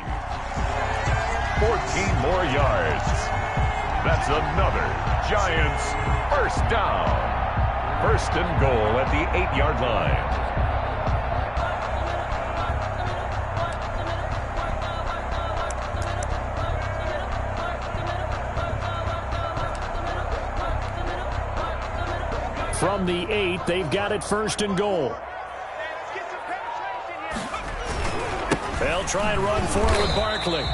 14 more yards. That's another Giants first down. First and goal at the 8-yard line. From the 8, they've got it first and goal. They'll try and run for it with Barkley.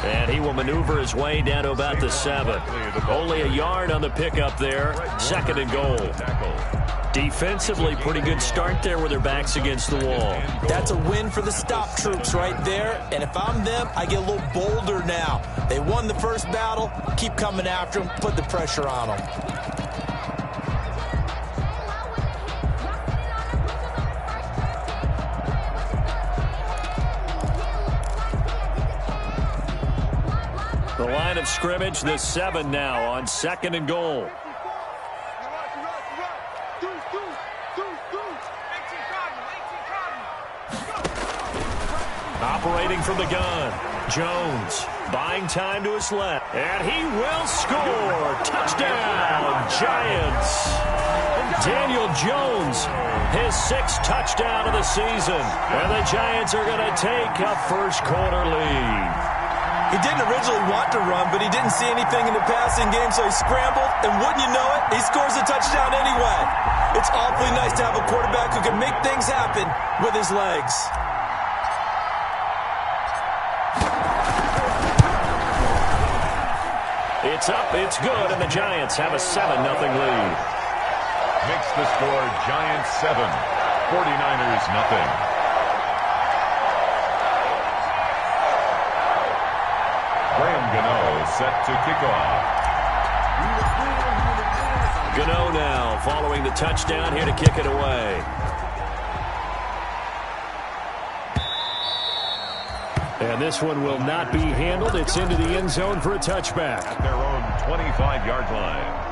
And he will maneuver his way down to about the 7. Only a yard on the pickup there. Second and goal. Defensively, pretty good start there with their backs against the wall. That's a win for the stop troops right there. And if I'm them, I get a little bolder now. They won the first battle. Keep coming after them. Put the pressure on them. The line of scrimmage, the 7 now on second and goal. Operating from the gun, Jones buying time to his left, and he will score. Touchdown, Giants. Daniel Jones, his 6th touchdown of the season, and the Giants are going to take a first-quarter lead. He didn't originally want to run, but he didn't see anything in the passing game, so he scrambled, and wouldn't you know it, he scores a touchdown anyway. It's awfully nice to have a quarterback who can make things happen with his legs. It's up, it's good, and the Giants have a 7-0 lead. Makes the score Giants 7, 49ers nothing. Gano set to kick off. Gano now following the touchdown here to kick it away. And this one will not be handled. It's into the end zone for a touchback. At their own 25-yard line.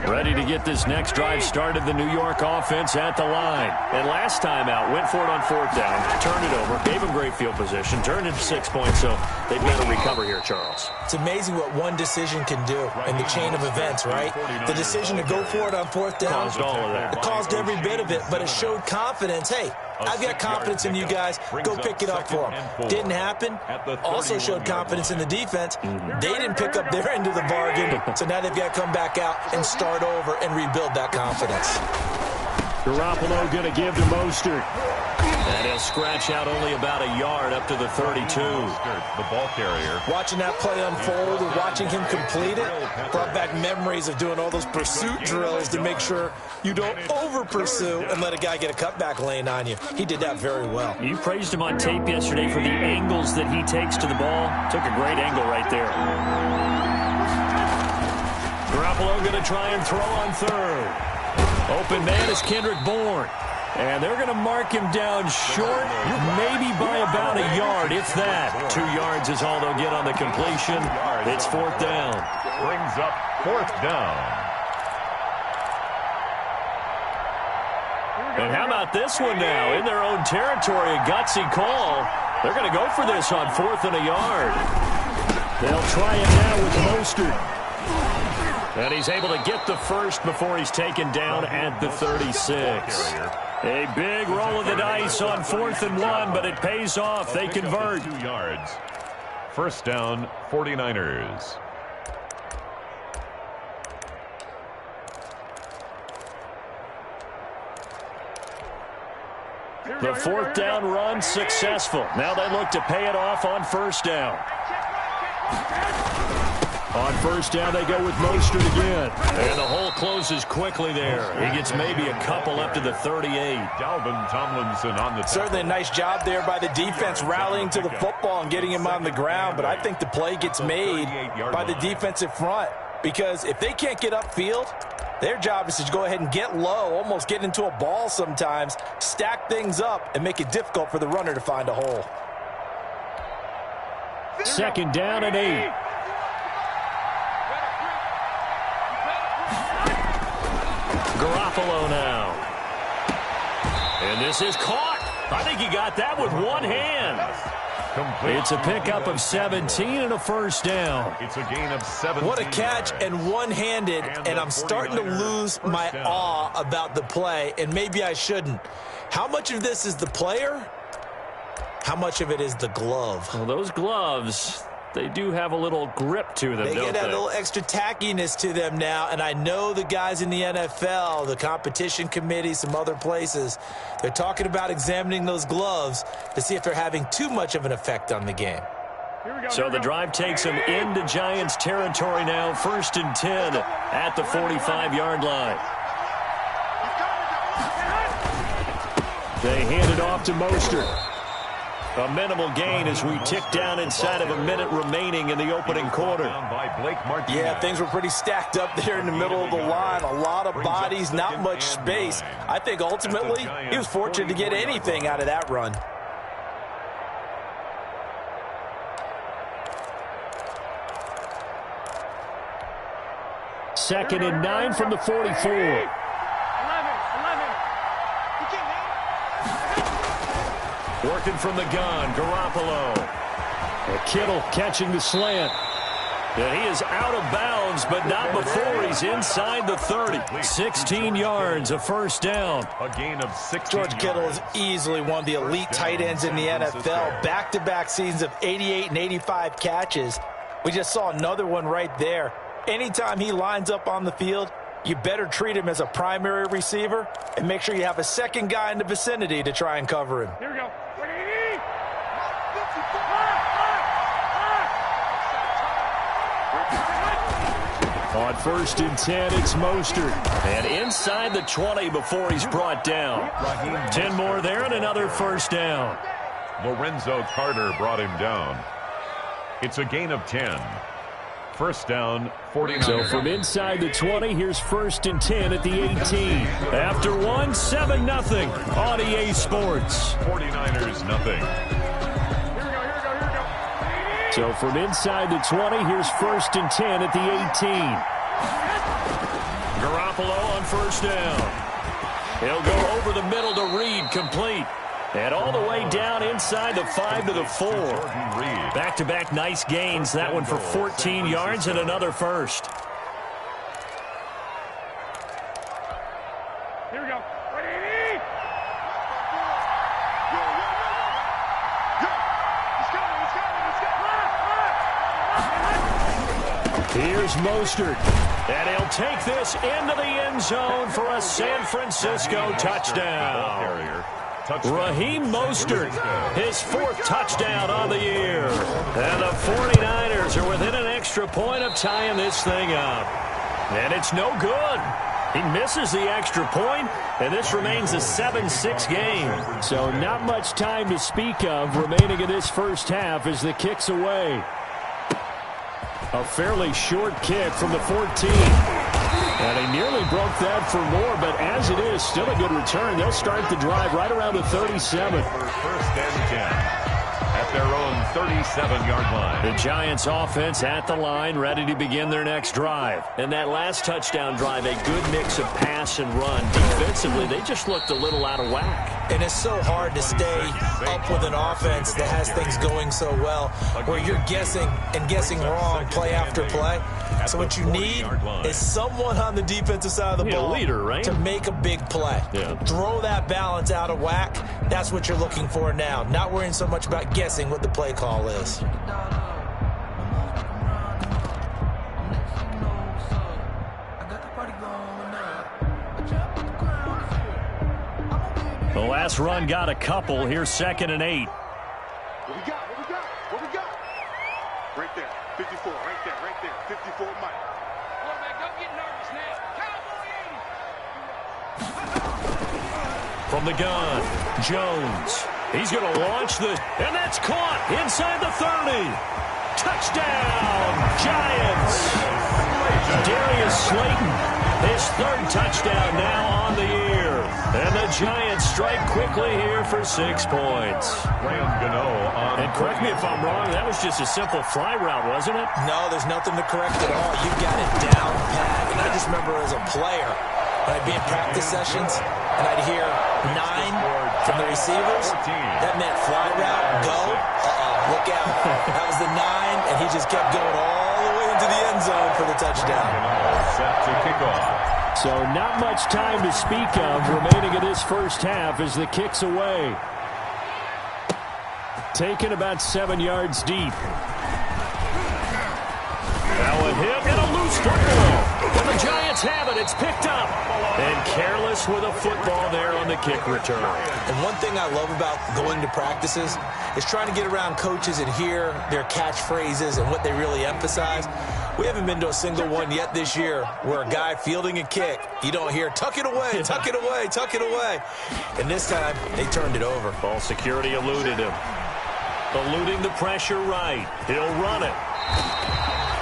Ready to get this next drive started, the New York offense at the line. And last time out, went for it on 4th down, turned it over, gave them great field position, turned it 6 points, so they've got to recover here, Charles. It's amazing what one decision can do in the chain of events, right? The decision to go for it on 4th down caused all of that. It caused every bit of it, but it showed confidence. Hey, I've got confidence in you guys. Go pick it up for them. Didn't happen. Also showed confidence in the defense. They didn't pick up their end of the bargain, so now they've got to come back out and start over and rebuild that confidence. Garoppolo going to give to Mostert. And he'll scratch out only about a yard up to the 32. The ball carrier. Watching that play unfold and watching him complete it brought back memories of doing all those pursuit drills to make sure you don't over-pursue and let a guy get a cutback lane on you. He did that very well. You praised him on tape yesterday for the angles that he takes to the ball. Took a great angle right there. Garoppolo going to try and throw on 3rd. Open man is Kendrick Bourne. And they're going to mark him down short, maybe by about a yard, if that. 2 yards is all they'll get on the completion. It's 4th down. Brings up 4th down. And how about this one now? In their own territory, a gutsy call. They're going to go for this on 4th and a yard. They'll try it now with Mostert. And he's able to get the first before he's taken down at the 36. A big roll of the dice on 4th and 1, but it pays off. They convert. 2 yards. First down, 49ers. The 4th down run successful. Now they look to pay it off on 1st down. On 1st down, they go with Mostert again. And the hole closes quickly there. He gets maybe a couple up to the 38. Dalvin Tomlinson on the tackle. Certainly a nice job there by the defense rallying to the football and getting him on the ground. But I think the play gets made by the defensive front. Because if they can't get upfield, their job is to go ahead and get low, almost get into a ball sometimes, stack things up, and make it difficult for the runner to find a hole. 2nd down and 8. Garoppolo now. And this is caught. I think he got that with one hand. It's a pickup of 17 and a first down. It's a gain of 17. What a catch and one-handed, and I'm starting to lose my awe about the play, and maybe I shouldn't. How much of this is the player? How much of it is the glove? Well, those gloves, they do have a little grip to them, They don't get a they? little extra tackiness to them now, and I know the guys in the NFL, the competition committee, some other places, they're talking about examining those gloves to see if they're having too much of an effect on the game. So the drive takes them into Giants territory now, 1st and 10 at the 45-yard line. They hand it off to Mostert. A minimal gain as we tick down inside of a minute remaining in the opening quarter. Yeah, things were pretty stacked up there in the middle of the line. A lot of bodies, not much space. I think ultimately he was fortunate to get anything out of that run. Second and 9 from the 44. Working from the gun, Garoppolo. Kittle catching the slant. And he is out of bounds, but not before he's inside the 30. 16 yards, a first down. A gain of 6. George Kittle is easily one of the elite tight ends in the NFL. Back-to-back seasons of 88 and 85 catches. We just saw another one right there. Anytime he lines up on the field, you better treat him as a primary receiver and make sure you have a second guy in the vicinity to try and cover him. Here we go. On 1st and 10, it's Mostert. And inside the 20 before he's brought down. 10 more there and another first down. Lorenzo Carter brought him down. It's a gain of 10. First down, 49. So from inside the 20, here's 1st and 10 at the 18. After one, 7-0 on EA Sports. 49ers, nothing. So from inside the 20, here's 1st and 10 at the 18. Garoppolo on first down. He'll go over the middle to Reed, complete. And all the way down inside the 5 to the 4. Back-to-back nice gains. That one for 14 yards and another first. Here we go. Here's Mostert. And he'll take this into the end zone for a San Francisco touchdown. Raheem Mostert, his 4th touchdown on the year. And the 49ers are within an extra point of tying this thing up. And it's no good. He misses the extra point, and this remains a 7-6 game. So not much time to speak of remaining in this first half as the kick's away. A fairly short kick from the 14. And he nearly broke that for more, but as it is, still a good return. They'll start the drive right around the 37. First and 10 at their own 37-yard line. The Giants offense at the line, ready to begin their next drive. And that last touchdown drive, a good mix of pass and run. Defensively, they just looked a little out of whack. And it's so hard to stay up with an offense that has things going so well, where you're guessing and guessing wrong play after play. So what you need is someone on the defensive side of the ball, a leader, right? to make a big play. Yeah. Throw that balance out of whack. That's what you're looking for now. Not worrying so much about guessing what the play call is. The last run got a couple. Here's 2nd and 8. What we got? What we got? Right there. 54. Right there. 54 Mike. Quarterback, don't get nervous now. Cowboys! From the gun, Jones. He's going to launch and that's caught inside the 30. Touchdown, Giants. Darius Slayton, his 3rd touchdown now on the year. And the Giants strike quickly here for 6 points. And correct me if I'm wrong, that was just a simple fly route, wasn't it? No, there's nothing to correct at all. You got it down pat. And I just remember as a player, When I'd be in practice sessions and I'd hear 9 from the receivers, that meant fly route, go, look out. That was the 9, and he just kept going all the way into the end zone for the touchdown. Set to kick off. So not much time to speak of remaining in this first half as the kick's away. Taken about 7 yards deep. Now a hit and a loose football. And the Giants have it. It's picked up. And careless with a football there on the kick return. And one thing I love about going to practices is trying to get around coaches and hear their catchphrases and what they really emphasize. We haven't been to a single one yet this year where a guy fielding a kick, you don't hear, tuck it away, tuck it away, tuck it away. And this time, they turned it over. Ball security eluded him. Eluding the pressure right. He'll run it.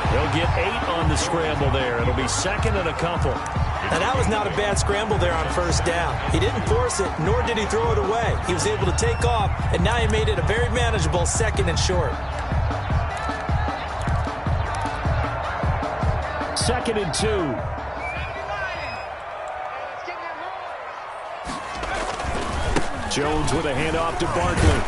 He'll get 8 on the scramble there. It'll be second and a couple. Now, that was not a bad scramble there on first down. He didn't force it, nor did he throw it away. He was able to take off, and now he made it a very manageable second and short. Second and 2. Jones with a handoff to Barkley.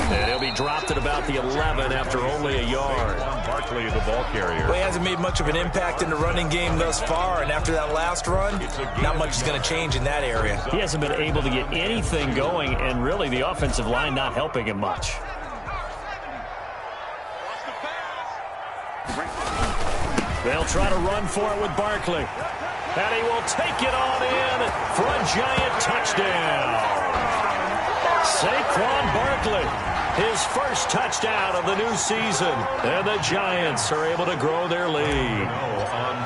And he'll be dropped at about the 11 after only a yard. Barkley, the ball carrier. Well, he hasn't made much of an impact in the running game thus far, and after that last run, not much is going to change in that area. He hasn't been able to get anything going, and really the offensive line not helping him much. They'll try to run for it with Barkley. And he will take it on in for a Giant touchdown. Saquon Barkley, his first touchdown of the new season. And the Giants are able to grow their lead.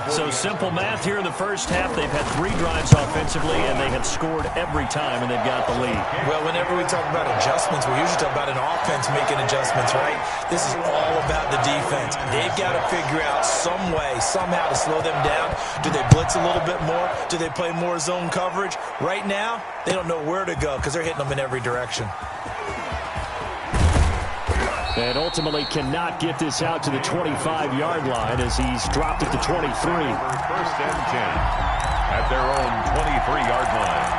So simple math here in the first half. They've had 3 drives offensively, and they have scored every time, and they've got the lead. Well, whenever we talk about adjustments, we usually talk about an offense making adjustments, right? This is all about the defense. They've got to figure out some way, somehow to slow them down. Do they blitz a little bit more? Do they play more zone coverage? Right now, they don't know where to go because they're hitting them in every direction. And ultimately cannot get this out to the 25-yard line as he's dropped at the 23. First and 10 at their own 23-yard line.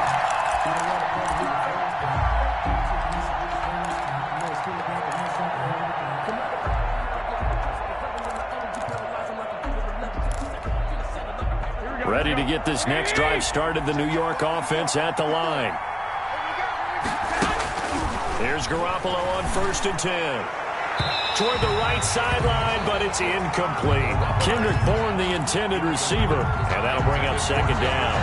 Ready to get this next drive started, the New York offense at the line. Here's Garoppolo on first and 10. Toward the right sideline, but it's incomplete. Kendrick Bourne, the intended receiver, and that'll bring up second down.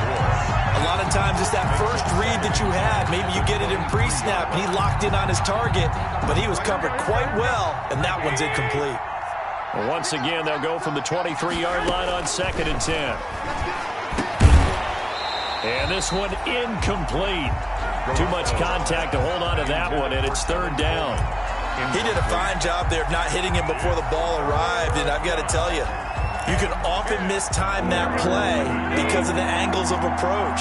A lot of times it's that first read that you had. Maybe you get it in pre-snap, and he locked in on his target, but he was covered quite well, and that one's incomplete. Well, once again, they'll go from the 23-yard line on second and 10. And this one incomplete. Too much contact to hold on to that one, and it's third down. He did a fine job there of not hitting him before the ball arrived, and I've got to tell you, you can often mistime that play because of the angles of approach.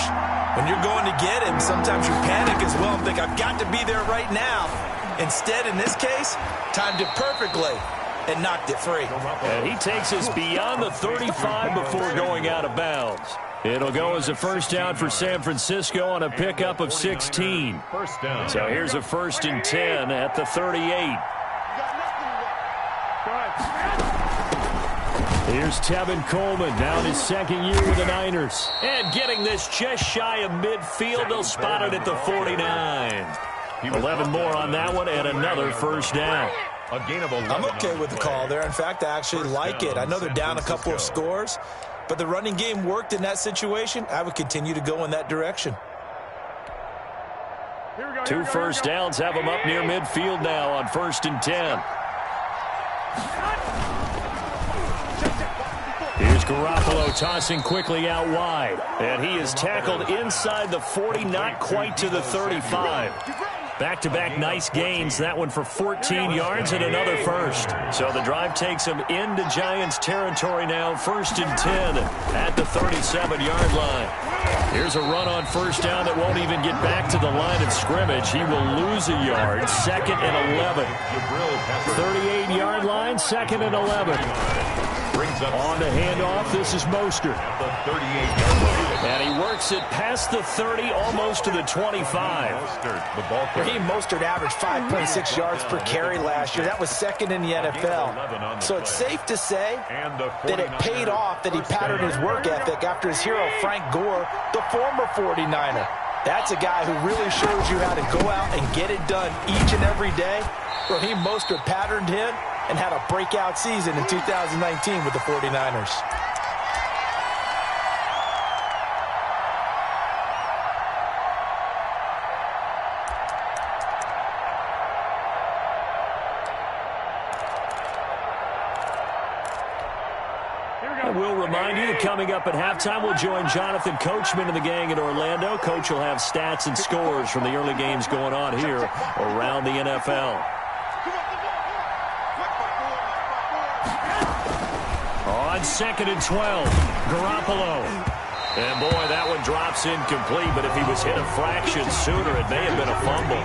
When you're going to get him, sometimes you panic as well and think, I've got to be there right now. Instead, in this case, timed it perfectly and knocked it free. And he takes us beyond the 35 before going out of bounds. It'll go as a first down for San Francisco on a pickup of 16. First down. So here's a first and 10 at the 38. Here's Tevin Coleman, now in his second year with the Niners. And getting this just shy of midfield, they'll spot it at the 49. 11 more on that one and another first down. A gain of 11. I'm okay with the call there. In fact, I actually like it. I know they're down a couple of scores, but the running game worked in that situation. I would continue to go in that direction. 2 first downs have them up near midfield now on first and 10. Here's Garoppolo tossing quickly out wide. And he is tackled inside the 40, not quite to the 35. Back-to-back nice gains. That one for 14 yards and another first. So the drive takes him into Giants territory now. First and 10 at the 37-yard line. Here's a run on first down that won't even get back to the line of scrimmage. He will lose a yard. Second and 11. 38-yard line, second and 11. Brings up on the handoff. This is Mostert. at the 38-yard line. And he works it past the 30, almost to the 25. Mostert, the ball carrier. Raheem Mostert averaged 5.6 yards per carry last year. That was second in the NFL. So it's safe to say that it paid off that he patterned his work ethic after his hero, Frank Gore, the former 49er. That's a guy who really shows you how to go out and get it done each and every day. Raheem Mostert patterned him and had a breakout season in 2019 with the 49ers. We'll remind you that coming up at halftime, we'll join Jonathan Coachman and the gang in Orlando. Coach will have stats and scores from the early games going on here around the NFL. On 2nd and 12, Garoppolo. And, boy, that one drops incomplete, but if he was hit a fraction sooner, it may have been a fumble.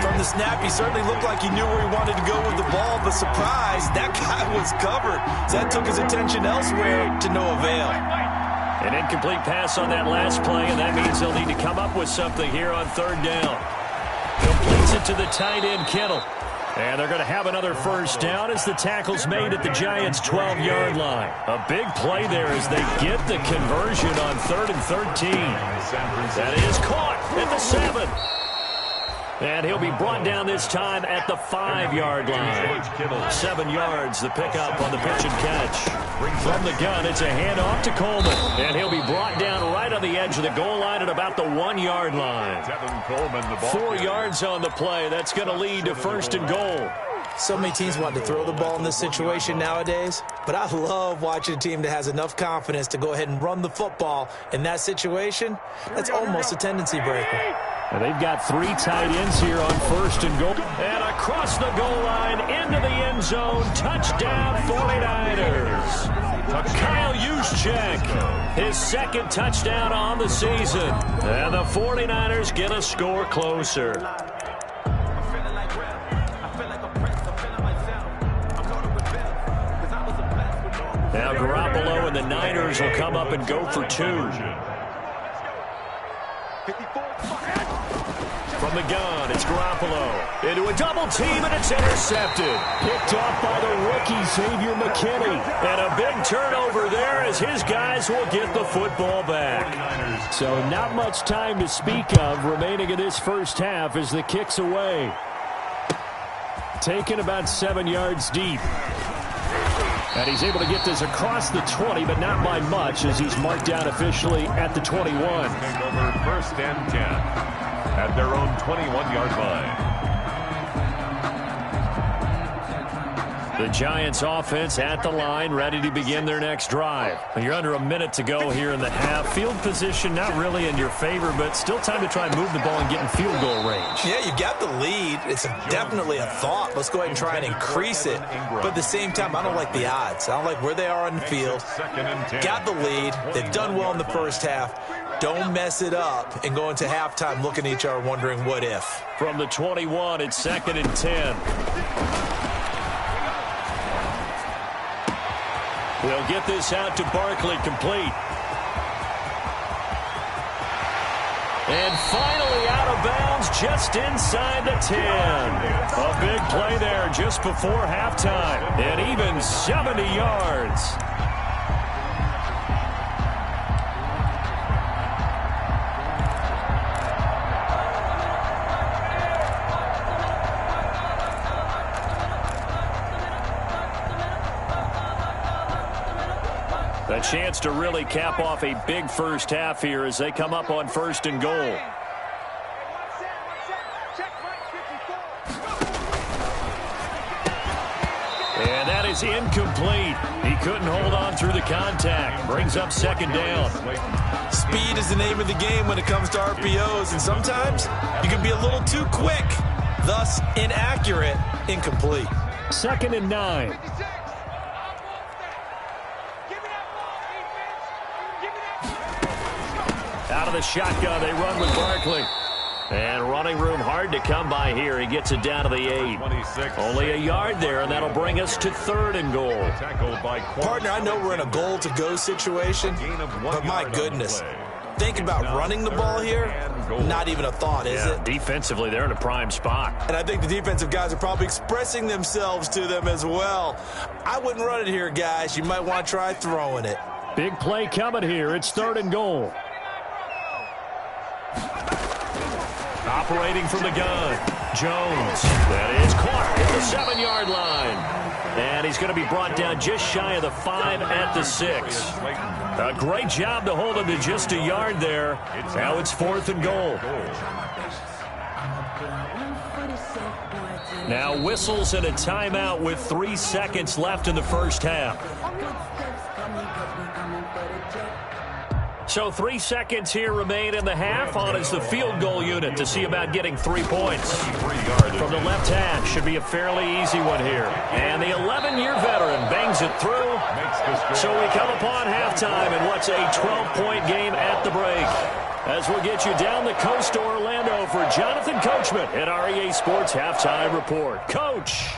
From the snap, he certainly looked like he knew where he wanted to go with the ball, but surprise, that guy was covered. So that took his attention elsewhere to no avail. An incomplete pass on that last play, and that means they'll need to come up with something here on 3rd down. Completes it to the tight end, Kittle. And they're going to have another first down as the tackle's made at the Giants' 12-yard line. A big play there as they get the conversion on 3rd and 13. That is caught at the 7. And he'll be brought down this time at the 5-yard line. 7 yards, the pickup on the pitch and catch. From the gun, it's a handoff to Coleman. And he'll be brought down right on the edge of the goal line at about the 1-yard line. 4 yards on the play. That's going to lead to 1st and goal. So many teams want to throw the ball in this situation nowadays, but I love watching a team that has enough confidence to go ahead and run the football. In that situation, that's almost a tendency breaker. And they've got 3 tight ends here on 1st and goal. And across the goal line, into the end zone, touchdown 49ers. Kyle Juszczyk, his 2nd touchdown on the season. And the 49ers get a score closer. Now Garoppolo and the Niners will come up and go for 2. From the gun, it's Garoppolo. Into a double team, and it's intercepted. Picked off by the rookie, Xavier McKinney. And a big turnover there as his guys will get the football back. So not much time to speak of remaining in this first half as the kick's away. Taken about 7 yards deep. And he's able to get this across the 20, but not by much as he's marked down officially at the 21. Take over 1st and 10 at their own 21-yard line. The Giants offense at the line, ready to begin their next drive. You're under a minute to go here in the half. Field position not really in your favor, but still time to try and move the ball and get in field goal range. Yeah, you got the lead. It's definitely a thought. Let's go ahead and try and increase it. But at the same time, I don't like the odds. I don't like where they are on the field. Got the lead. They've done well in the first half. Don't mess it up and go into halftime looking at each other wondering what if. From the 21, it's 2nd and 10. They'll get this out to Barkley, complete. And finally out of bounds just inside the 10. A big play there just before halftime. And even 70 yards. A chance to really cap off a big first half here as they come up on 1st and goal. And that is incomplete. He couldn't hold on through the contact. Brings up 2nd down. Speed is the name of the game when it comes to RPOs, and sometimes you can be a little too quick, thus inaccurate, incomplete. 2nd and 9. Out of the shotgun, they run with Barkley. And running room hard to come by here. He gets it down to the 8. Only a yard there, and that'll bring us to 3rd and goal. Partner, I know we're in a goal-to-go situation, but my goodness. Think about running the ball here, not even a thought, is it? Defensively, they're in a prime spot. And I think the defensive guys are probably expressing themselves to them as well. I wouldn't run it here, guys. You might want to try throwing it. Big play coming here. It's 3rd and goal. Operating from the gun, Jones. That is Clark at the 7-yard line. And he's going to be brought down just shy of the 5 at the 6. A great job to hold him to just a yard there. Now it's 4th and goal. Now whistles and a timeout with 3 seconds left in the first half. So 3 seconds here remain in the half. On is the field goal unit to see about getting 3 points. From the left hash, should be a fairly easy one here. And the 11-year veteran bangs it through. So we come upon halftime in what's a 12-point game at the break. As we'll get you down the coast to Orlando for Jonathan Coachman at our EA Sports Halftime Report. Coach.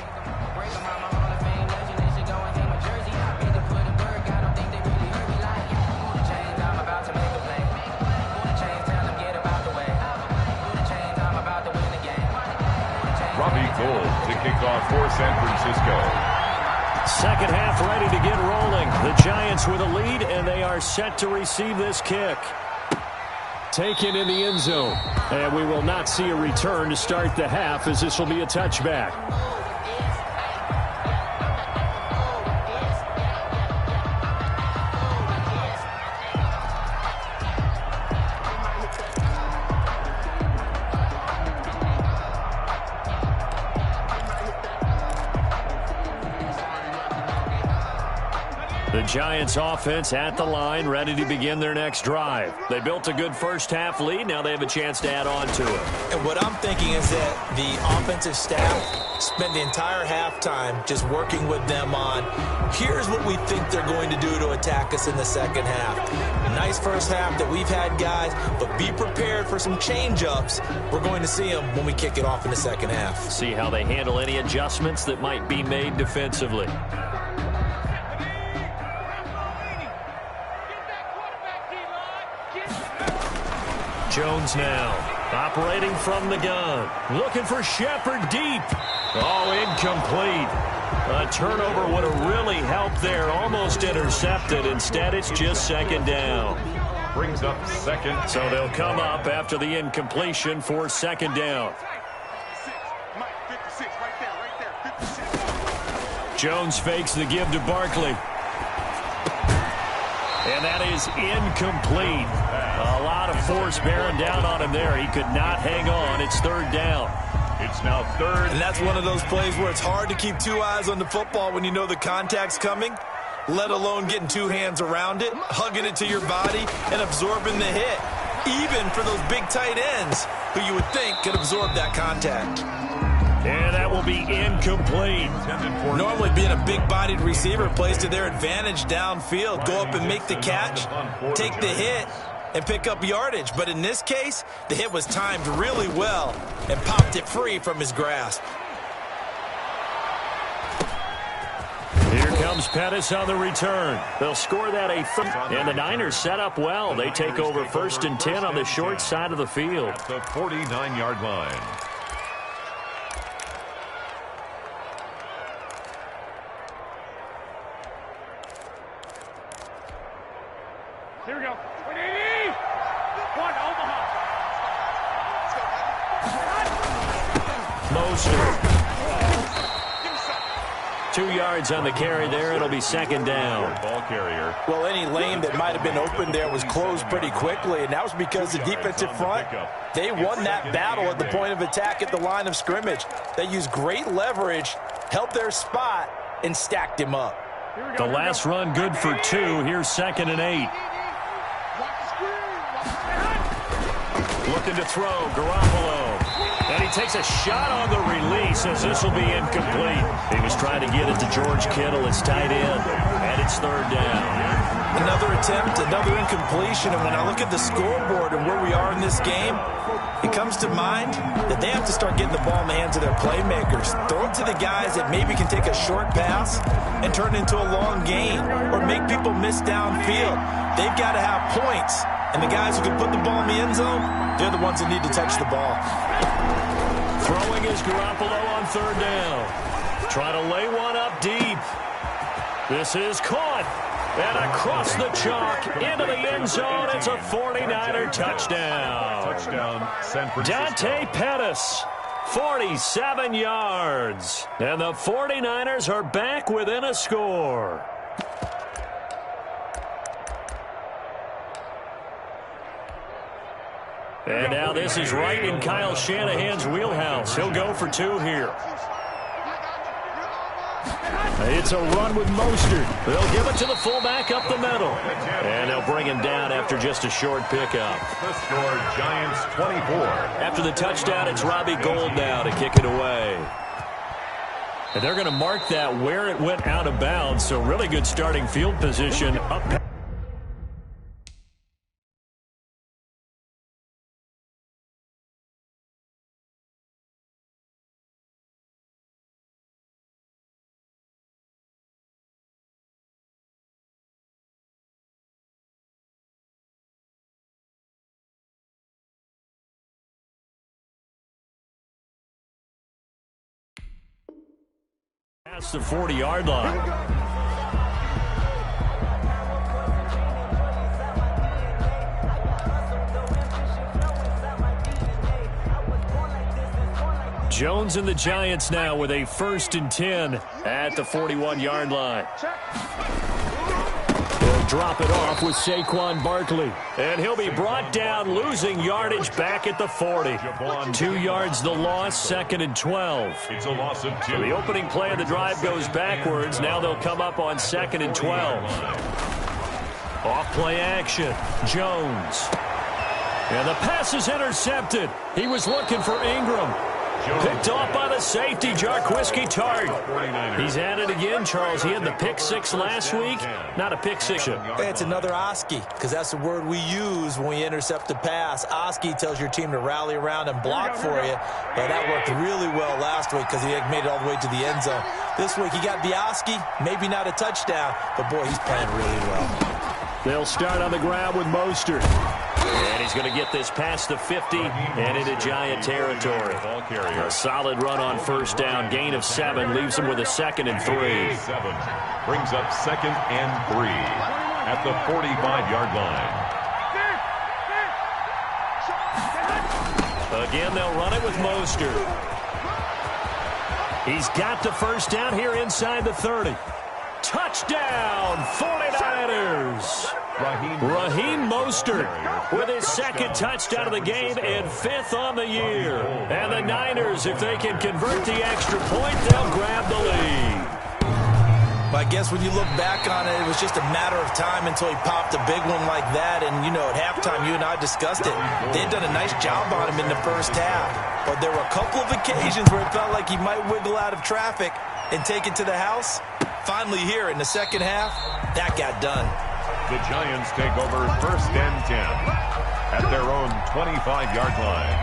To kick off for San Francisco. Second half ready to get rolling. The Giants with a lead, and they are set to receive this kick. Taken in the end zone. And we will not see a return to start the half, as this will be a touchback. The Giants offense at the line, ready to begin their next drive. They built a good first half lead. Now they have a chance to add on to it. And what I'm thinking is that the offensive staff spent the entire halftime just working with them on, here's what we think they're going to do to attack us in the second half. Nice first half that we've had, guys, but be prepared for some change-ups. We're going to see them when we kick it off in the second half. See how they handle any adjustments that might be made defensively. Jones now, operating from the gun, looking for Shepard deep. Oh, incomplete. A turnover would have really helped there, almost intercepted. Instead, it's just second down. Brings up second. So they'll come up after the incompletion for second down. Jones fakes the give to Barkley. And that is incomplete. A lot of force bearing down on him there. He could not hang on. It's third down. It's now third. And that's one of those plays where it's hard to keep 2 eyes on the football when you know the contact's coming, let alone getting 2 hands around it, hugging it to your body, and absorbing the hit. Even for those big tight ends who you would think could absorb that contact. And that will be incomplete. Normally being a big-bodied receiver plays to their advantage downfield. Go up and make the catch, take the hit, and pick up yardage. But in this case, the hit was timed really well and popped it free from his grasp. Here comes Pettis on the return. They'll score that and the Niners set up well. They take over 1st and 10 on the short side of the field. At the 49-yard line. Here we go. 180. One, Omaha. Moser. 2 yards on the carry there. It'll be second down. Ball carrier. Well, any lane that might have been open there was closed pretty quickly, and that was because the defensive front, they won that battle at the point of attack at the line of scrimmage. They used great leverage, held their spot, and stacked him up. The last run good for 2. Here's 2nd and 8. Looking to throw, Garoppolo. And he takes a shot on the release as this will be incomplete. He was trying to get it to George Kittle, his tight end. And it's third down. Another attempt, another incompletion, and when I look at the scoreboard and where we are in this game, it comes to mind that they have to start getting the ball in the hands of their playmakers. Throw it to the guys that maybe can take a short pass and turn it into a long gain or make people miss downfield. They've got to have points, and the guys who can put the ball in the end zone, they're the ones that need to touch the ball. Throwing is Garoppolo on third down. Trying to lay one up deep. This is caught. And across the chalk into the end zone. It's a 49er touchdown. Touchdown, San Francisco. Dante Pettis, 47 yards. And the 49ers are back within a score. And now this is right in Kyle Shanahan's wheelhouse. He'll go for two here. It's a run with Mostert. They'll give it to the fullback up the middle. And they'll bring him down after just a short pickup. The score, Giants 24. After the touchdown, it's Robbie Gould now to kick it away. And they're going to mark that where it went out of bounds. So really good starting field position up. Past the 40-yard line. Jones and the Giants now with a 1st and 10 at the 41-yard line. They'll drop it off with Saquon Barkley. And he'll be brought down, losing yardage back at the 40. 2 yards the loss, 2nd and 12. It's a loss of 2. So the opening play of the drive goes backwards. Now they'll come up on 2nd and 12. Off play action. Jones. And the pass is intercepted. He was looking for Ingram. Picked off by the safety, Jarquiski Tart. He's at it again, Charles. He had the pick six last week. Not a pick six. It's another Oski, because that's the word we use when we intercept a pass. Oski tells your team to rally around and block for you. And that worked really well last week because he made it all the way to the end zone. This week he got the Oski, maybe not a touchdown, but boy, he's playing really well. They'll start on the ground with Mostert. And he's going to get this past the 50 and into Giant territory. A solid run on 1st down. Gain of 7 leaves him with a 2nd and 3. Brings up 2nd and 3 at the 45-yard line. Again, they'll run it with Mostert. He's got the 1st down here inside the 30. Touchdown, 49ers. Raheem Mostert with his 2nd touchdown of the game and 5th on the year. And the Niners, if they can convert the extra point, they'll grab the lead. But I guess when you look back on it, it was just a matter of time until he popped a big one like that. And, you know, at halftime, you and I discussed it. They had done a nice job on him in the 1st half. But there were a couple of occasions where it felt like he might wiggle out of traffic and take it to the house. Finally here in the 2nd half, that got done. The Giants take over 1st and 10 at their own 25-yard line.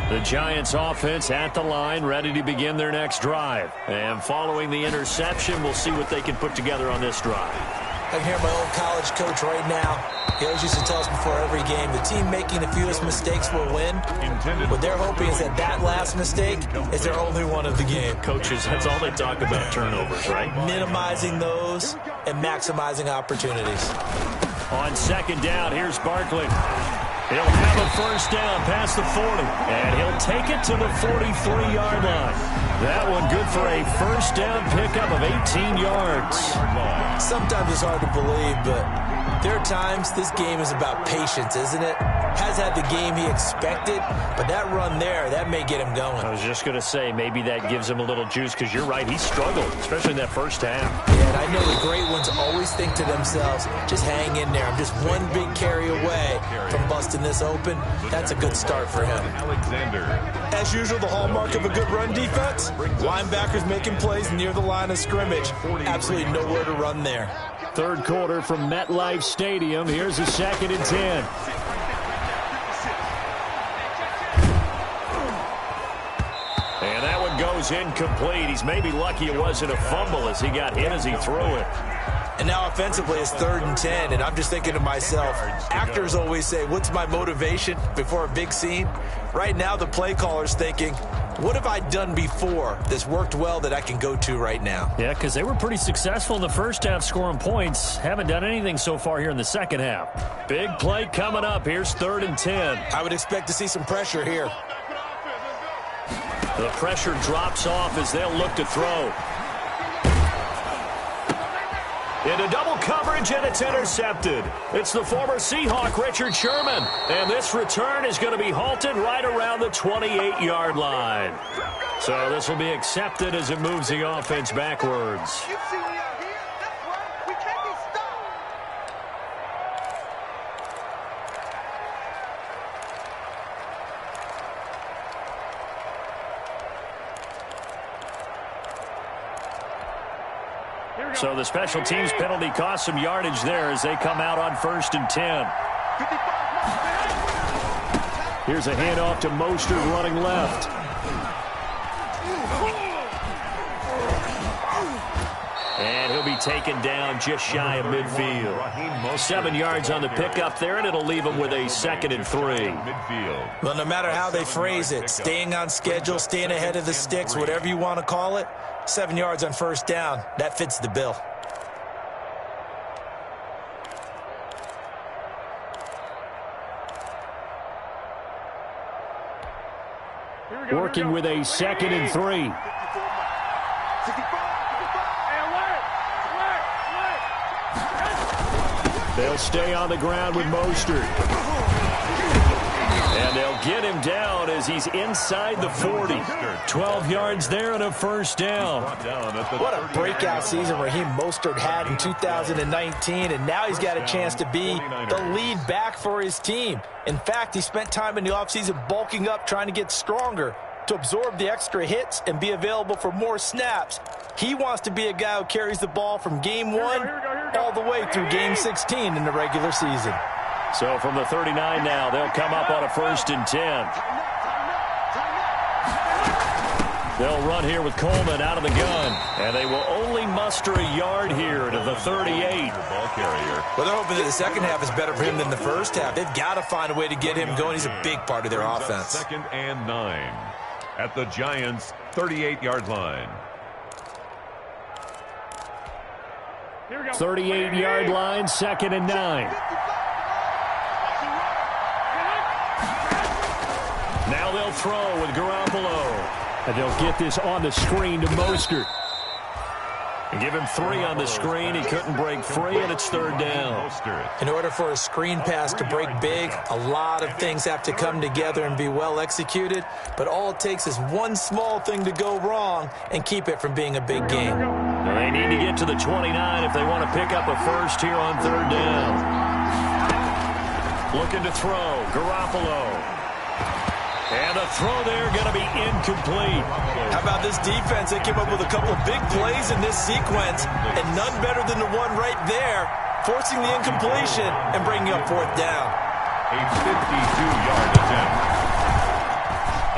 The Giants offense at the line, ready to begin their next drive. And following the interception, we'll see what they can put together on this drive. I can hear my old college coach right now. He always used to tell us before every game, the team making the fewest mistakes will win. What they're hoping is that that last mistake is their only one of the game. Coaches, that's all they talk about, turnovers, right? Minimizing those and maximizing opportunities. On 2nd down, here's Barkley. He'll have a 1st down past the 40, and he'll take it to the 43-yard line. That one good for a 1st down pickup of 18 yards. Sometimes it's hard to believe, but there are times this game is about patience, isn't it? Has had the game he expected, but that run there, that may get him going. I was just going to say, maybe that gives him a little juice, because you're right, he struggled, especially in that 1st half. Yeah, and I know the great ones always think to themselves, just hang in there. I'm just one big carry away from busting this open, that's a good start for him. Alexander. As usual, the hallmark of a good run defense, linebackers making plays near the line of scrimmage. Absolutely nowhere to run there. Third quarter from MetLife Stadium. Here's a 2nd and 10. And that one goes incomplete. He's maybe lucky it wasn't a fumble as he got hit as he threw it. And now offensively it's 3rd and 10, and I'm just thinking to myself, actors always say, what's my motivation before a big scene? Right now the play caller's thinking, what have I done before that's worked well that I can go to right now? Yeah, because they were pretty successful in the first half scoring points. Haven't done anything so far here in the second half. Big play coming up. Here's 3rd and 10. I would expect to see some pressure here. The pressure drops off as they'll look to throw. Into double coverage, and it's intercepted. It's the former Seahawk, Richard Sherman. And this return is going to be halted right around the 28-yard line. So this will be accepted as it moves the offense backwards. You see me out here? That's right. We can't be stopped. So the special teams penalty cost some yardage there as they come out on 1st and 10. Here's a handoff to Mostert running left. And he'll be taken down just shy of midfield. 7 yards on the pickup there, and it'll leave him with a 2nd and 3. Well, no matter how they phrase it, staying on schedule, staying ahead of the sticks, whatever you want to call it, 7 yards on 1st down, that fits the bill. Working with a 2nd and 3. They'll stay on the ground with Mostert. And they'll get him down as he's inside the 40. 12 yards there and a 1st down. What a breakout season Raheem Mostert had in 2019, and now he's got a chance to be the lead back for his team. In fact, he spent time in the offseason bulking up, trying to get stronger to absorb the extra hits and be available for more snaps. He wants to be a guy who carries the ball from game 1 all the way through game 16 in the regular season. So from the 39 now, they'll come up on a 1st and 10. They'll run here with Coleman out of the gun. And they will only muster a yard here to the 38. Well, they're hoping that the second half is better for him than the first half. They've got to find a way to get him going. He's a big part of their offense. 2nd and 9 at the Giants' 38-yard line. 38-yard line, 2nd and 9. Now they'll throw with Garoppolo. And they'll get this on the screen to Mostert. And give him 3 on the screen. He couldn't break free, and it's 3rd down. In order for a screen pass to break big, a lot of things have to come together and be well executed. But all it takes is one small thing to go wrong and keep it from being a big game. Now they need to get to the 29 if they want to pick up a 1st here on 3rd down. Looking to throw. Garoppolo. And the throw there going to be incomplete. How about this defense? They came up with a couple of big plays in this sequence, and none better than the one right there, forcing the incompletion and bringing up 4th down. A 52-yard attempt.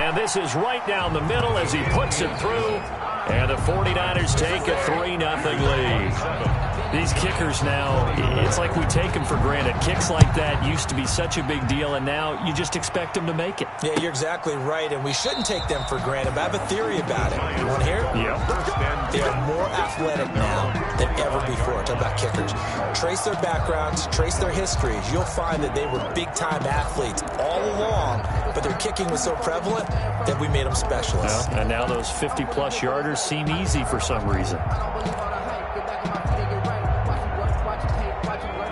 And this is right down the middle as he puts it through. And the 49ers take a 3-0 lead. These kickers now, it's like we take them for granted. Kicks like that used to be such a big deal, and now you just expect them to make it. Yeah, you're exactly right, and we shouldn't take them for granted, but I have a theory about it. You want to hear it? Yep. They are more athletic now than ever before. Talk about kickers. Trace their backgrounds, trace their histories. You'll find that they were big-time athletes all along, but their kicking was so prevalent that we made them specialists. Well, and now those 50-plus yarders seem easy for some reason.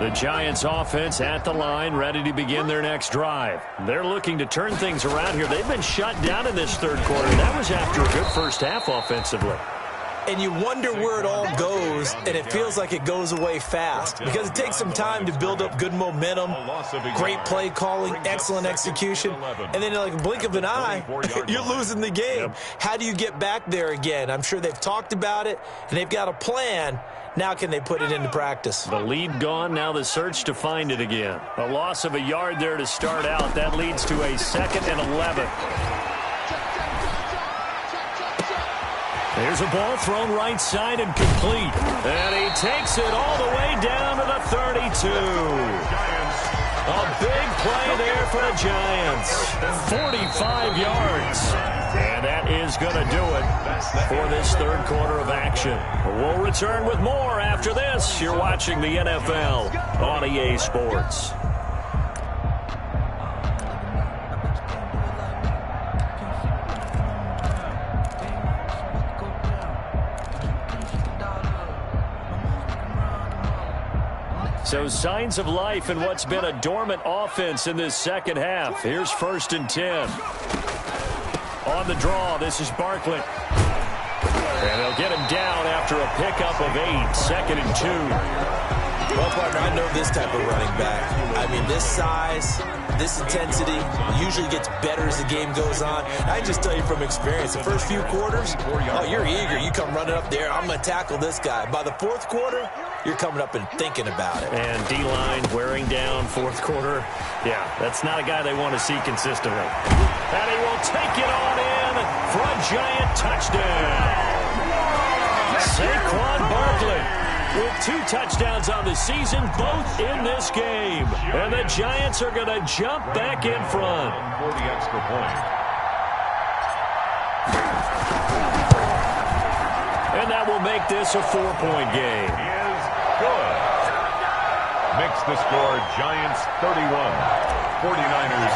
The Giants offense at the line, ready to begin their next drive. They're looking to turn things around here. They've been shut down in this third quarter. That was after a good first half offensively. And you wonder where it all goes, and it feels like it goes away fast because it takes some time to build up good momentum, great play calling, excellent execution, and then like a blink of an eye, you're losing the game. How do you get back there again? I'm sure they've talked about it, and they've got a plan. Now can they put it into practice? The lead gone, now the search to find it again. A loss of a yard there to start out. That leads to a 2nd and 11. There's a ball thrown right side and complete. And he takes it all the way down to the 32. A big play there for the Giants. 45 yards. And that is going to do it for this third quarter of action. We'll return with more after this. You're watching the NFL on EA Sports. So signs of life in what's been a dormant offense in this second half. Here's 1st and 10. On the draw, this is Barkley. And they'll get him down after a pickup of 8. 2nd and 2. Well, partner, I know this type of running back. I mean, this size, this intensity usually gets better as the game goes on. I can just tell you from experience, the first few quarters, oh, you're eager. You come running up there, I'm going to tackle this guy. By the 4th quarter, you're coming up and thinking about it. And D-line wearing down 4th quarter. Yeah, that's not a guy they want to see consistently. And he will take it on in for a Giant touchdown. Saquon Barkley with 2 touchdowns on the season, both in this game. And the Giants are going to jump back in front. For the extra point. And that will make this a 4-point game. Good. Makes the score Giants 31, 49ers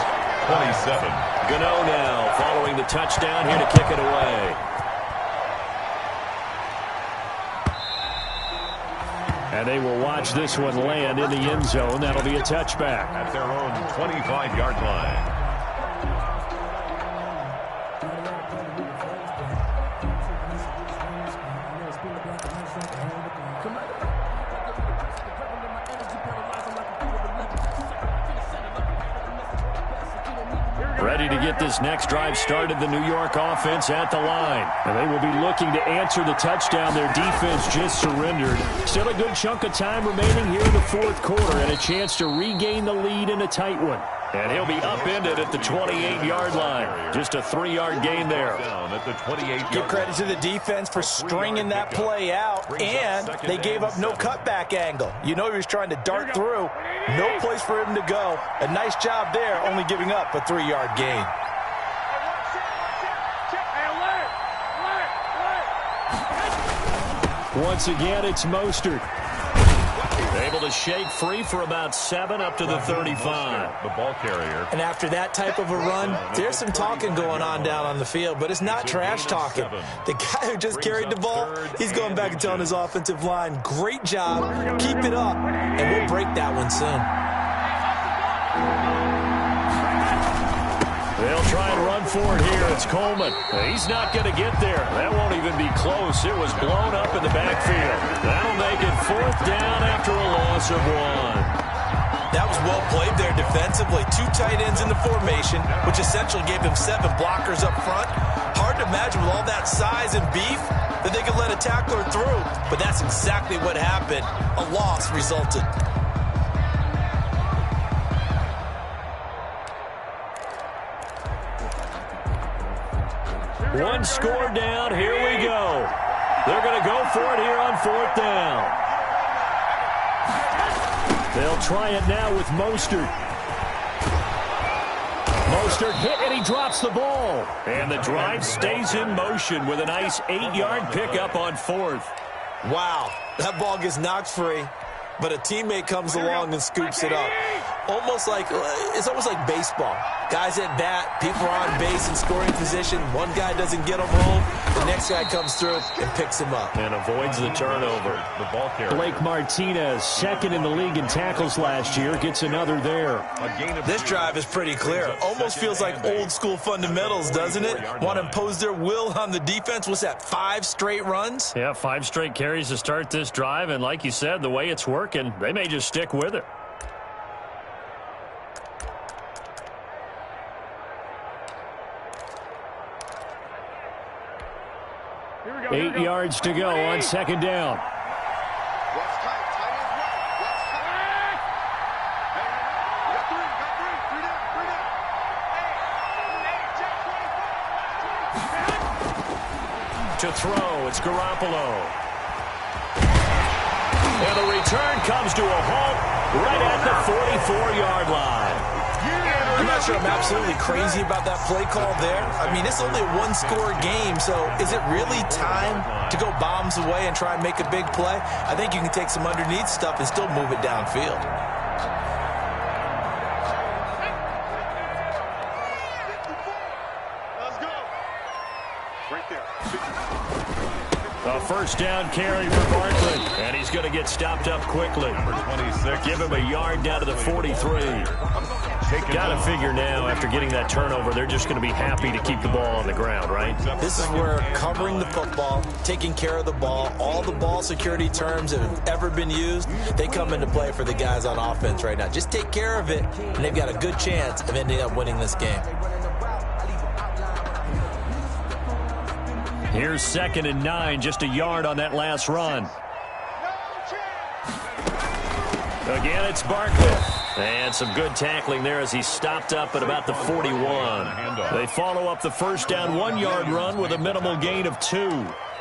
27. Gano now following the touchdown here to kick it away. And they will watch this one land in the end zone. That'll be a touchback. At their own 25-yard line. Ready to get this next drive started, the New York offense at the line. And they will be looking to answer the touchdown their defense just surrendered. Still a good chunk of time remaining here in the 4th quarter and a chance to regain the lead in a tight one. And he'll be upended at the 28-yard line. Just a 3-yard gain there. Down at the 28-yard Give credit to the defense for stringing that play out, and they gave up no cutback angle. You know he was trying to dart through. No place for him to go. A nice job there, only giving up a 3-yard gain. Once again, it's Mostert. Able to shake free for about 7 up to the 35. The ball carrier. And after that type of a run, there's some talking going on down on the field, but it's not trash talking. The guy who just carried the ball, he's going back and telling his offensive line, great job, keep it up, and we'll break that one soon. They'll try and run for it here. It's Coleman. He's not going to get there. That won't even be close. It was blown up in the backfield. That'll make it 4th down after a loss of 1. That was well played there defensively. 2 tight ends in the formation, which essentially gave him 7 blockers up front. Hard to imagine with all that size and beef that they could let a tackler through. But that's exactly what happened. A loss resulted. One score down. Here we go. They're going to go for it here on 4th down. They'll try it now with Mostert. Mostert hit, and he drops the ball. And the drive stays in motion with a nice 8-yard pickup on 4th. Wow, that ball gets knocked free, but a teammate comes along and scoops it up. almost like it's almost like baseball. Guys at bat, people are on base in scoring position. One guy doesn't get him home. The next guy comes through and picks him up. And avoids the turnover. The ball carrier. Blake Martinez, second in the league in tackles last year, gets another there. This drive is pretty clear. Almost feels like old school fundamentals, doesn't it? Want to impose their will on the defense. What's that, 5 straight runs? Yeah, 5 straight carries to start this drive. And like you said, the way it's working, they may just stick with it. 8 yards to go on second down. Watch tight. Tight ends right. Watch tight. Hey, you got three. Three down. To throw, it's Garoppolo. And the return comes to a halt right at the 44-yard line. I'm not sure I'm absolutely crazy about that play call there. I mean, it's only a one-score game, so is it really time to go bombs away and try and make a big play? I think you can take some underneath stuff and still move it downfield. Let's go. Right there. A first down carry for Barkley. And he's going to get stopped up quickly. Number 26. Give him a yard down to the 43. Got to figure now, after getting that turnover, they're just going to be happy to keep the ball on the ground, right? This is where covering the football, taking care of the ball, all the ball security terms that have ever been used, they come into play for the guys on offense right now. Just take care of it, and they've got a good chance of ending up winning this game. Here's 2nd and 9, just a yard on that last run. Again, it's Barkley. And some good tackling there as he stopped up at about the 41. They follow up the first down 1-yard run with a minimal gain of 2.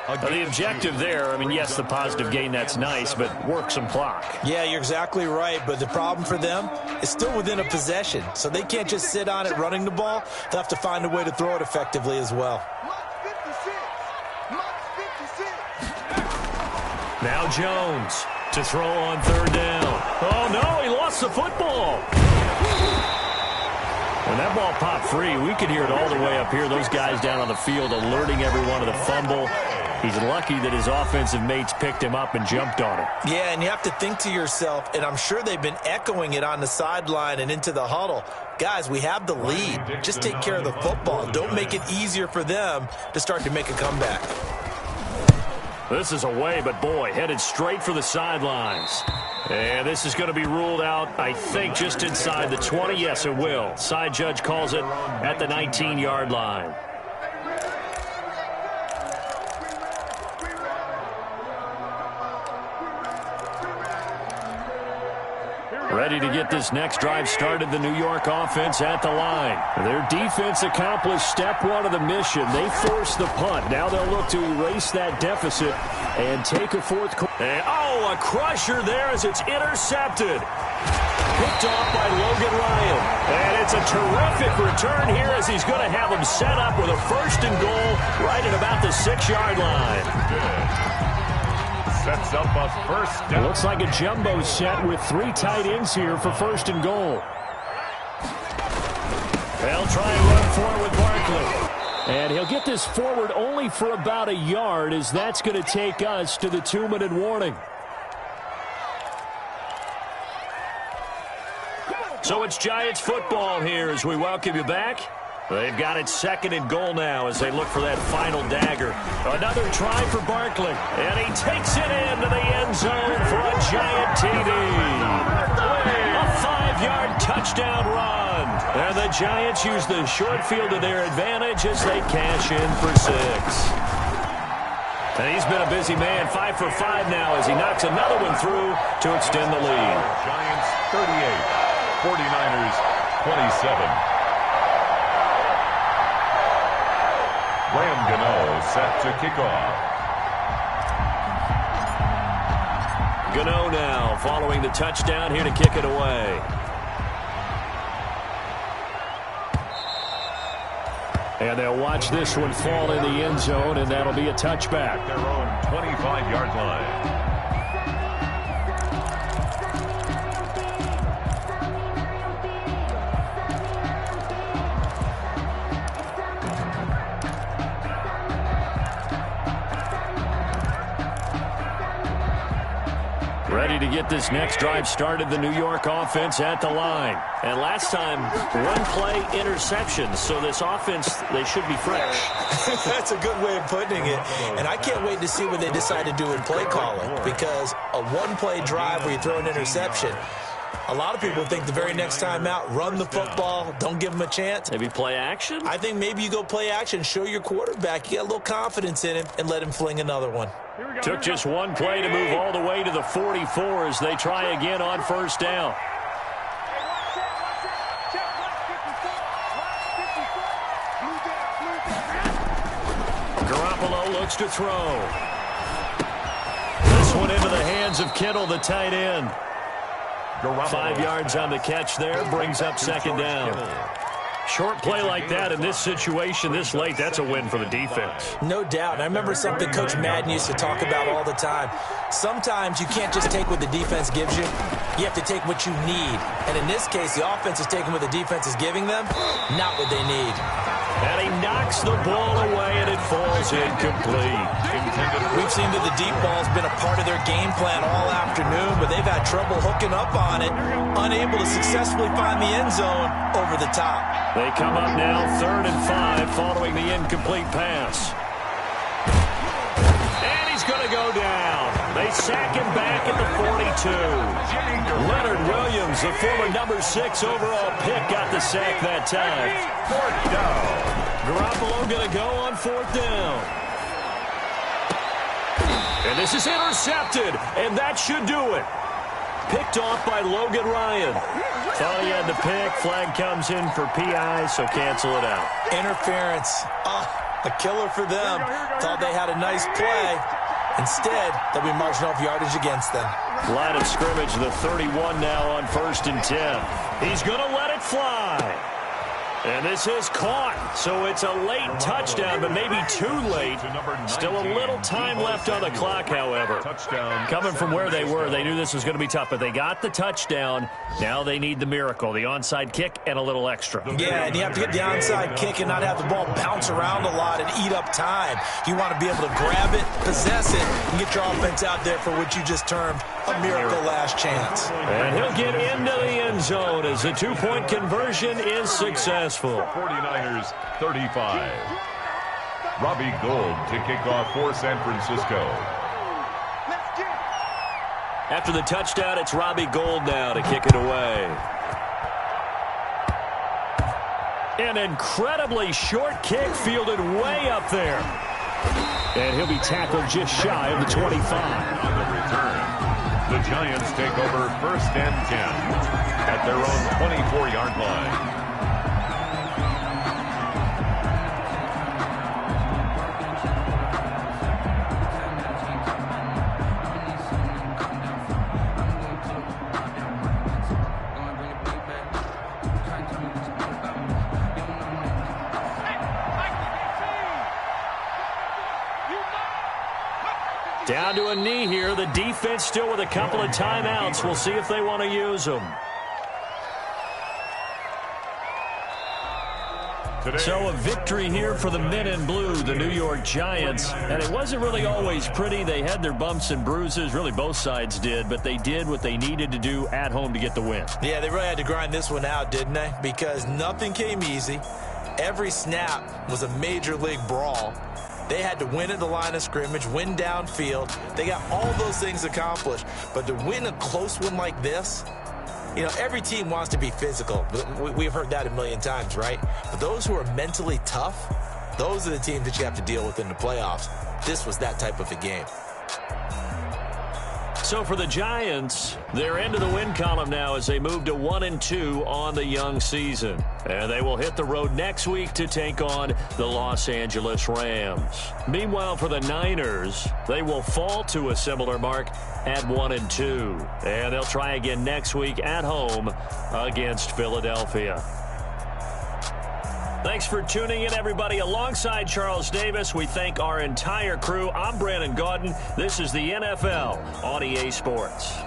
The objective there, I mean, yes, the positive gain, that's nice, but work some clock. Yeah, you're exactly right, but the problem for them is still within a possession, so they can't just sit on it running the ball. They'll have to find a way to throw it effectively as well. Now Jones to throw on 3rd down. Oh, no, he lost the football. When that ball popped free, we could hear it all the way up here. Those guys down on the field alerting everyone of the fumble. He's lucky that his offensive mates picked him up and jumped on him. Yeah, and you have to think to yourself, and I'm sure they've been echoing it on the sideline and into the huddle. Guys, we have the lead. Just take care of the football. Don't make it easier for them to start to make a comeback. This is away, but boy, headed straight for the sidelines. And this is going to be ruled out, I think, just inside the 20. Yes, it will. Side judge calls it at the 19-yard line. Ready to get this next drive started, the New York offense at the line. Their defense accomplished step 1 of the mission. They forced the punt. Now they'll look to erase that deficit and take a 4th quarter. And, oh, a crusher there as it's intercepted. Picked off by Logan Ryan. And it's a terrific return here as he's going to have him set up with a 1st and goal right at about the 6-yard line. Sets up a first down. Looks like a jumbo set with 3 tight ends here for 1st and goal. They'll try and run forward with Barkley. And he'll get this forward only for about a yard, as that's going to take us to the 2-minute warning. So it's Giants football here as we welcome you back. They've got it 2nd and goal now as they look for that final dagger. Another try for Barkley. And he takes it into the end zone for a Giant TD. A 5-yard touchdown run. And the Giants use the short field to their advantage as they cash in for 6. And he's been a busy man, 5 for 5 now as he knocks another one through to extend the lead. Giants 38, 49ers 27. Graham Gano set to kick off. Gano now following the touchdown here to kick it away. And they'll watch this one fall in the end zone, and that'll be a touchback. Their own 25-yard line. ready to get this next drive started. The New York offense at the line. And last time, one-play interceptions. So this offense, they should be fresh. That's a good way of putting it. And I can't wait to see what they decide to do in play calling. Because a one-play drive where you throw an interception, a lot of people think the very next time out, run the football, don't give them a chance. Maybe play action? I think maybe you go play action, show your quarterback you got a little confidence in him, and let him fling another one. Took just one play to move all the way to the 44 as they try again on first down. Garoppolo looks to throw. This one into the hands of Kittle, the tight end. 5 yards on the catch there, brings up second down. Short play like that in this situation this late, that's a win for the defense. No doubt. And I remember something Coach Madden used to talk about all the time. Sometimes you can't just take what the defense gives you. You have to take what you need. And in this case, the offense is taking what the defense is giving them, not what they need. And he knocks the ball away, and it falls incomplete. We've seen that the deep ball's been a part of their game plan all afternoon, but they've had trouble hooking up on it, unable to successfully find the end zone over the top. They come up now 3rd and 5 following the incomplete pass. And he's going to go down. They sack him back at the 42. Leonard Williams, the former number 6 overall pick, got the sack that time. 4th down. Garoppolo going to go on 4th down. And this is intercepted, and that should do it. Picked off by Logan Ryan. Thought he had the pick. Flag comes in for PI, so cancel it out. Interference. Oh, a killer for them. Thought they had a nice play. Instead, they'll be marching off yardage against them. Line of scrimmage, the 31 now on 1st and 10. He's going to let it fly. And this is caught, so it's a late touchdown, but maybe too late. Still a little time left on the clock, however. Coming from where they were, they knew this was going to be tough, but they got the touchdown. Now they need the miracle, the onside kick and a little extra. Yeah, and you have to get the onside kick and not have the ball bounce around a lot and eat up time. You want to be able to grab it, possess it, and get your offense out there for what you just termed a miracle last chance. And he'll get into the end zone as the two-point conversion is successful. 49ers 35. Robbie Gould to kick off for San Francisco. After the touchdown, it's Robbie Gould now to kick it away. An incredibly short kick fielded way up there. And he'll be tackled just shy of the 25. On the return, the Giants take over 1st and 10 at their own 24-yard line. Down to a knee here. The defense still with a couple of timeouts. We'll see if they want to use them. So a victory here for the men in blue, the New York Giants. And it wasn't really always pretty. They had their bumps and bruises. Really, both sides did. But they did what they needed to do at home to get the win. Yeah, they really had to grind this one out, didn't they? Because nothing came easy. Every snap was a major league brawl. They had to win at the line of scrimmage, win downfield. They got all those things accomplished. But to win a close one like this, you know, every team wants to be physical. We've heard that a million times, right? But those who are mentally tough, those are the teams that you have to deal with in the playoffs. This was that type of a game. So for the Giants, they're into the win column now as they move to 1-2 on the young season. And they will hit the road next week to take on the Los Angeles Rams. Meanwhile, for the Niners, they will fall to a similar mark at 1-2. And they'll try again next week at home against Philadelphia. Thanks for tuning in, everybody. Alongside Charles Davis, we thank our entire crew. I'm Brandon Gaudin. This is the NFL on EA Sports.